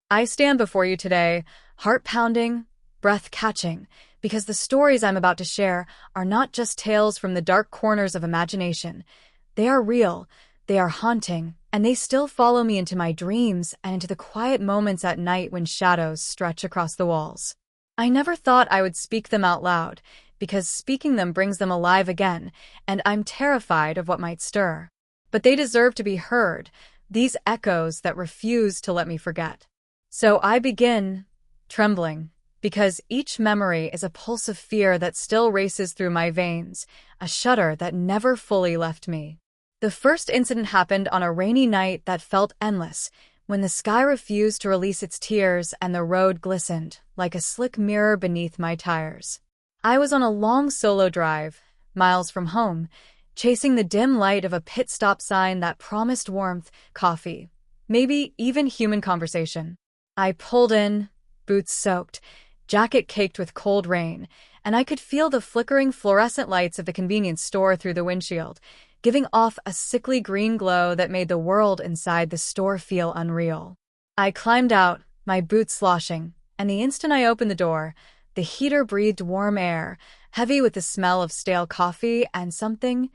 I stand before you today, heart pounding, breath catching, because the stories I'm about to share are not just tales from the dark corners of imagination. They are real, they are haunting, and they still follow me into my dreams and into the quiet moments at night when shadows stretch across the walls. I never thought I would speak them out loud, because speaking them brings them alive again, and I'm terrified of what might stir. But they deserve to be heard, these echoes that refuse to let me forget. So I begin, trembling, because each memory is a pulse of fear that still races through my veins, a shudder that never fully left me. The first incident happened on a rainy night that felt endless, when the sky refused to release its tears and the road glistened, like a slick mirror beneath my tires. I was on a long solo drive, miles from home, chasing the dim light of a pit stop sign that promised warmth, coffee, maybe even human conversation. I pulled in, boots soaked, jacket caked with cold rain, and I could feel the flickering fluorescent lights of the convenience store through the windshield, giving off a sickly green glow that made the world inside the store feel unreal. I climbed out, my boots sloshing, and the instant I opened the door, the heater breathed warm air, heavy with the smell of stale coffee and something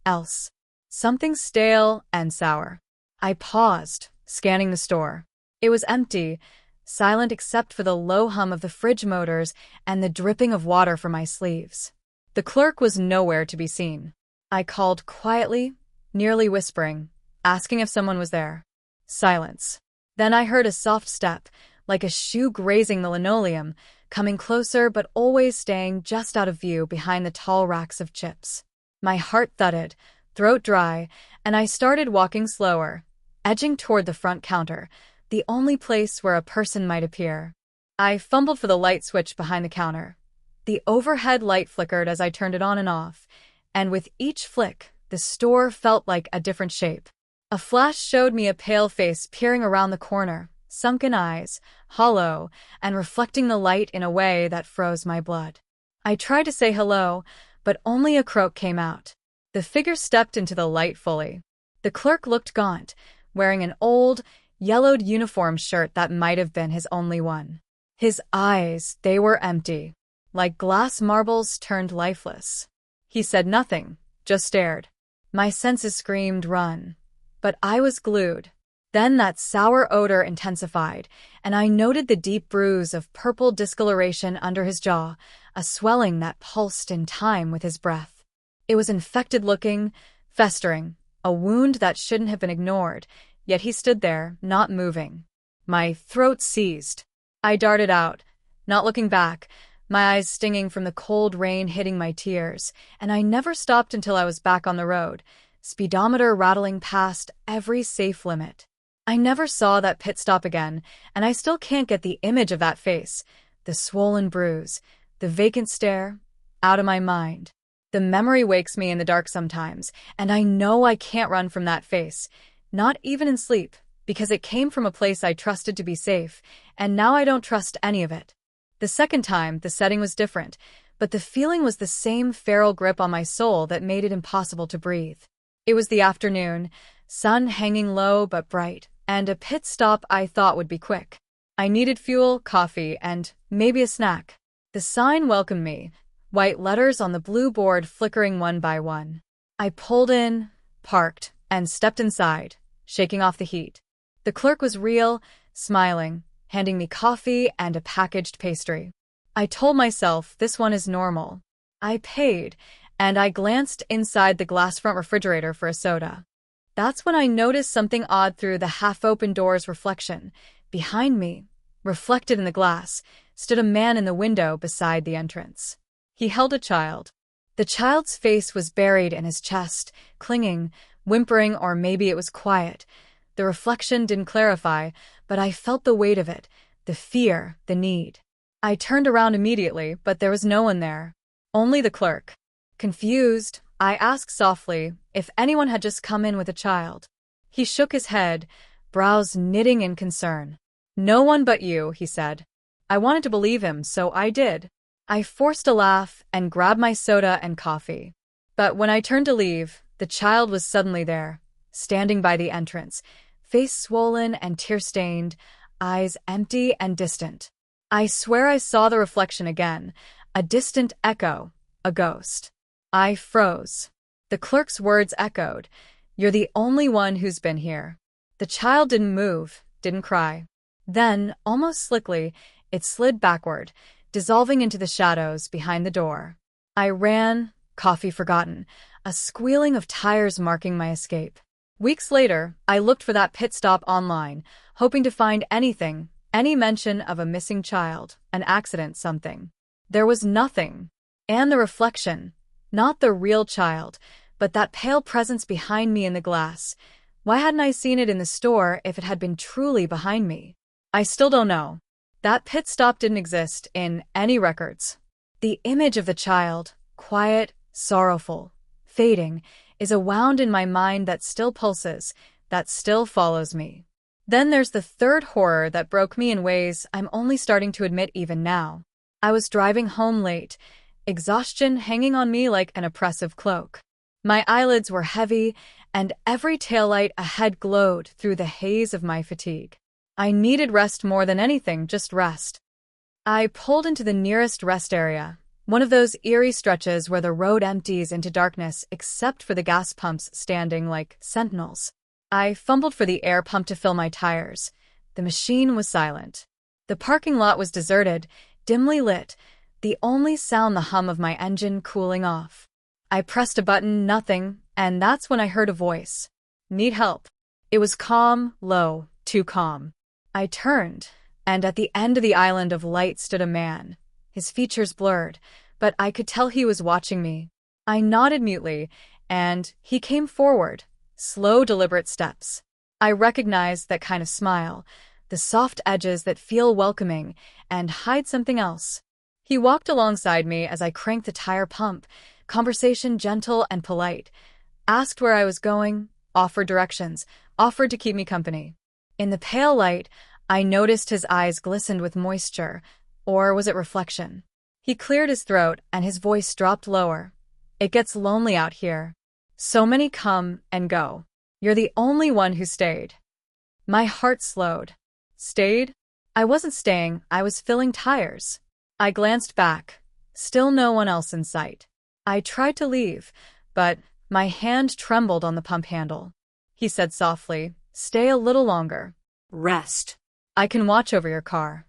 else. Something stale and sour. I paused, scanning the store. It was empty, silent except for the low hum of the fridge motors and the dripping of water from my sleeves. The clerk was nowhere to be seen. I called quietly, nearly whispering, asking if someone was there. Silence. Then I heard a soft step, like a shoe grazing the linoleum, coming closer but always staying just out of view behind the tall racks of chips. My heart thudded, throat dry, and I started walking slower, edging toward the front counter, the only place where a person might appear. I fumbled for the light switch behind the counter. The overhead light flickered as I turned it on and off, and with each flick, the store felt like a different shape. A flash showed me a pale face peering around the corner, sunken eyes, hollow, and reflecting the light in a way that froze my blood. I tried to say hello, but only a croak came out. The figure stepped into the light fully. The clerk looked gaunt, wearing an old, yellowed uniform shirt that might have been his only one. His eyes, they were empty, like glass marbles turned lifeless. He said nothing, just stared. My senses screamed, run. But I was glued. Then that sour odor intensified, and I noted the deep bruise of purple discoloration under his jaw, a swelling that pulsed in time with his breath. It was infected-looking, festering, a wound that shouldn't have been ignored, yet he stood there, not moving. My throat seized. I darted out, not looking back, my eyes stinging from the cold rain hitting my tears, and I never stopped until I was back on the road, speedometer rattling past every safe limit. I never saw that pit stop again, and I still can't get the image of that face, the swollen bruise, the vacant stare, out of my mind. The memory wakes me in the dark sometimes, and I know I can't run from that face, not even in sleep, because it came from a place I trusted to be safe, and now I don't trust any of it. The second time, the setting was different, but the feeling was the same feral grip on my soul that made it impossible to breathe. It was the afternoon, sun hanging low but bright, and a pit stop I thought would be quick. I needed fuel, coffee, and maybe a snack. The sign welcomed me, white letters on the blue board flickering one by one. I pulled in, parked, and stepped inside, shaking off the heat. The clerk was real, smiling, handing me coffee and a packaged pastry. I told myself this one is normal. I paid, and I glanced inside the glass front refrigerator for a soda. That's when I noticed something odd through the half-open door's reflection. Behind me, reflected in the glass, stood a man in the window beside the entrance. He held a child. The child's face was buried in his chest, clinging, whimpering, or maybe it was quiet. The reflection didn't clarify, but I felt the weight of it, the fear, the need. I turned around immediately, but there was no one there. Only the clerk. Confused, I asked softly if anyone had just come in with a child. He shook his head, brows knitting in concern. "No one but you," he said. I wanted to believe him, so I did. I forced a laugh and grabbed my soda and coffee. But when I turned to leave, the child was suddenly there, standing by the entrance, face swollen and tear-stained, eyes empty and distant. I swear I saw the reflection again, a distant echo, a ghost. I froze. The clerk's words echoed, "You're the only one who's been here." The child didn't move, didn't cry. Then, almost slickly, it slid backward, dissolving into the shadows behind the door. I ran, coffee forgotten, a squealing of tires marking my escape. Weeks later, I looked for that pit stop online, hoping to find anything, any mention of a missing child, an accident, something. There was nothing. And the reflection, not the real child, but that pale presence behind me in the glass. Why hadn't I seen it in the store if it had been truly behind me? I still don't know. That pit stop didn't exist in any records. The image of the child, quiet, sorrowful, fading, is a wound in my mind that still pulses, that still follows me. Then there's the third horror that broke me in ways I'm only starting to admit even now. I was driving home late, exhaustion hanging on me like an oppressive cloak. My eyelids were heavy, and every taillight ahead glowed through the haze of my fatigue. I needed rest more than anything, just rest. I pulled into the nearest rest area, one of those eerie stretches where the road empties into darkness except for the gas pumps standing like sentinels. I fumbled for the air pump to fill my tires. The machine was silent. The parking lot was deserted, dimly lit, the only sound the hum of my engine cooling off. I pressed a button, nothing, and that's when I heard a voice. "Need help." It was calm, low, too calm. I turned, and at the end of the island of light stood a man, his features blurred, but I could tell he was watching me. I nodded mutely, and he came forward, slow, deliberate steps. I recognized that kind of smile, the soft edges that feel welcoming and hide something else. He walked alongside me as I cranked the tire pump, conversation gentle and polite, asked where I was going, offered directions, offered to keep me company. In the pale light, I noticed his eyes glistened with moisture, or was it reflection? He cleared his throat and his voice dropped lower. "It gets lonely out here. So many come and go. You're the only one who stayed." My heart slowed. Stayed? I wasn't staying, I was filling tires. I glanced back. Still no one else in sight. I tried to leave, but my hand trembled on the pump handle. He said softly, "Stay a little longer. Rest. I can watch over your car."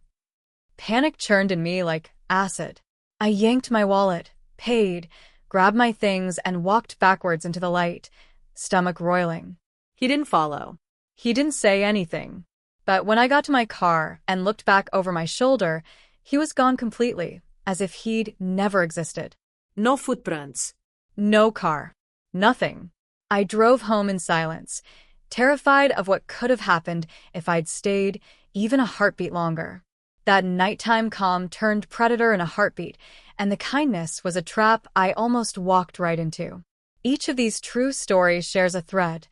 Panic churned in me like acid. I yanked my wallet, paid, grabbed my things, and walked backwards into the light, stomach roiling. He didn't follow. He didn't say anything. But when I got to my car and looked back over my shoulder, he was gone completely, as if he'd never existed. No footprints. No car. Nothing. I drove home in silence, terrified of what could have happened if I'd stayed even a heartbeat longer. That nighttime calm turned predator in a heartbeat, and the kindness was a trap I almost walked right into. Each of these true stories shares a thread.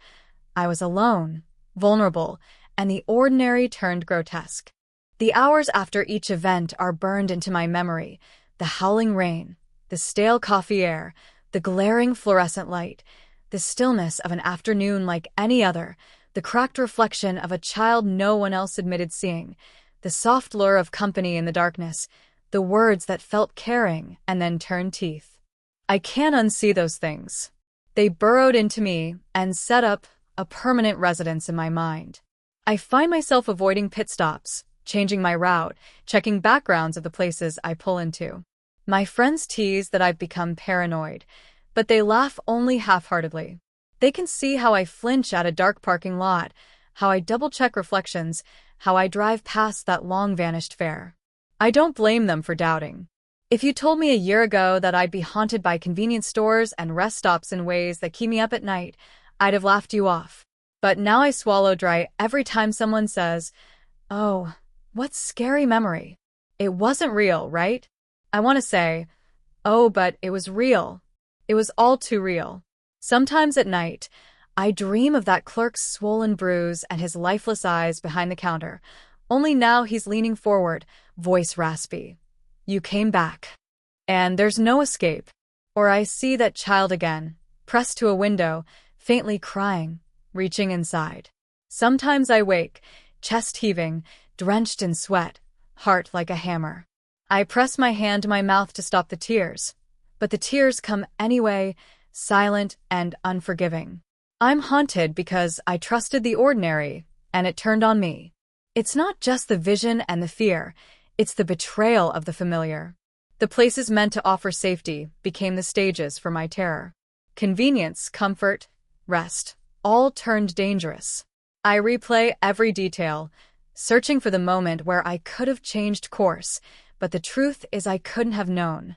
I was alone, vulnerable, and the ordinary turned grotesque. The hours after each event are burned into my memory. The howling rain, the stale coffee air, the glaring fluorescent light, the stillness of an afternoon like any other, the cracked reflection of a child no one else admitted seeing, the soft lure of company in the darkness, the words that felt caring and then turned teeth. I can't unsee those things. They burrowed into me and set up a permanent residence in my mind. I find myself avoiding pit stops, changing my route, checking backgrounds of the places I pull into. My friends tease that I've become paranoid, but they laugh only half-heartedly. They can see how I flinch at a dark parking lot, how I double-check reflections, how I drive past that long-vanished fare. I don't blame them for doubting. If you told me a year ago that I'd be haunted by convenience stores and rest stops in ways that keep me up at night, I'd have laughed you off. But now I swallow dry every time someone says, "Oh, what scary memory. It wasn't real, right?" I want to say, "Oh, but it was real. It was all too real." Sometimes at night, I dream of that clerk's swollen bruise and his lifeless eyes behind the counter. Only now he's leaning forward, voice raspy. "You came back." And there's no escape. Or I see that child again, pressed to a window, faintly crying, reaching inside. Sometimes I wake, chest heaving, drenched in sweat, heart like a hammer. I press my hand to my mouth to stop the tears, but the tears come anyway, silent and unforgiving. I'm haunted because I trusted the ordinary, and it turned on me. It's not just the vision and the fear, it's the betrayal of the familiar. The places meant to offer safety became the stages for my terror. Convenience, comfort, rest, all turned dangerous. I replay every detail, searching for the moment where I could have changed course, but the truth is I couldn't have known.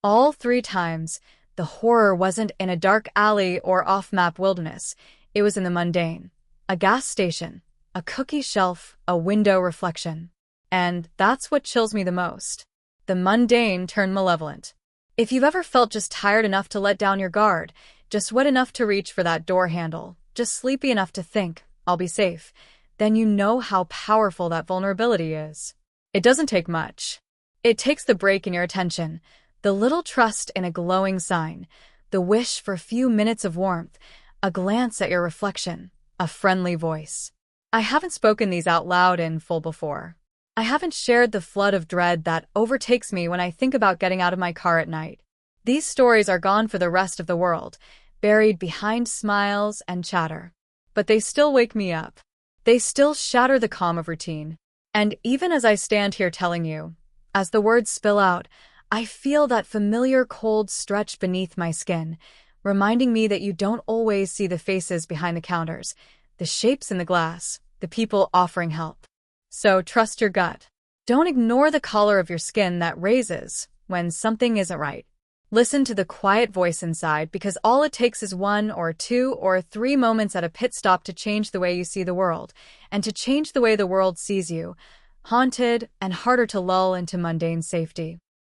All 3 times, the horror wasn't in a dark alley or off-map wilderness. It was in the mundane. A gas station, a cookie shelf, a window reflection. And that's what chills me the most. The mundane turned malevolent. If you've ever felt just tired enough to let down your guard, just wet enough to reach for that door handle, just sleepy enough to think, I'll be safe, then you know how powerful that vulnerability is. It doesn't take much. It takes the break in your attention, the little trust in a glowing sign, the wish for a few minutes of warmth, a glance at your reflection, a friendly voice. I haven't spoken these out loud in full before. I haven't shared the flood of dread that overtakes me when I think about getting out of my car at night. These stories are gone for the rest of the world, buried behind smiles and chatter. But they still wake me up. They still shatter the calm of routine. And even as I stand here telling you, as the words spill out, I feel that familiar cold stretch beneath my skin, reminding me that you don't always see the faces behind the counters, the shapes in the glass, the people offering help. So trust your gut. Don't ignore the color of your skin that raises when something isn't right. Listen to the quiet voice inside, because all it takes is 1 or 2 or 3 moments at a pit stop to change the way you see the world, and to change the way the world sees you, haunted and harder to lull into mundane safety.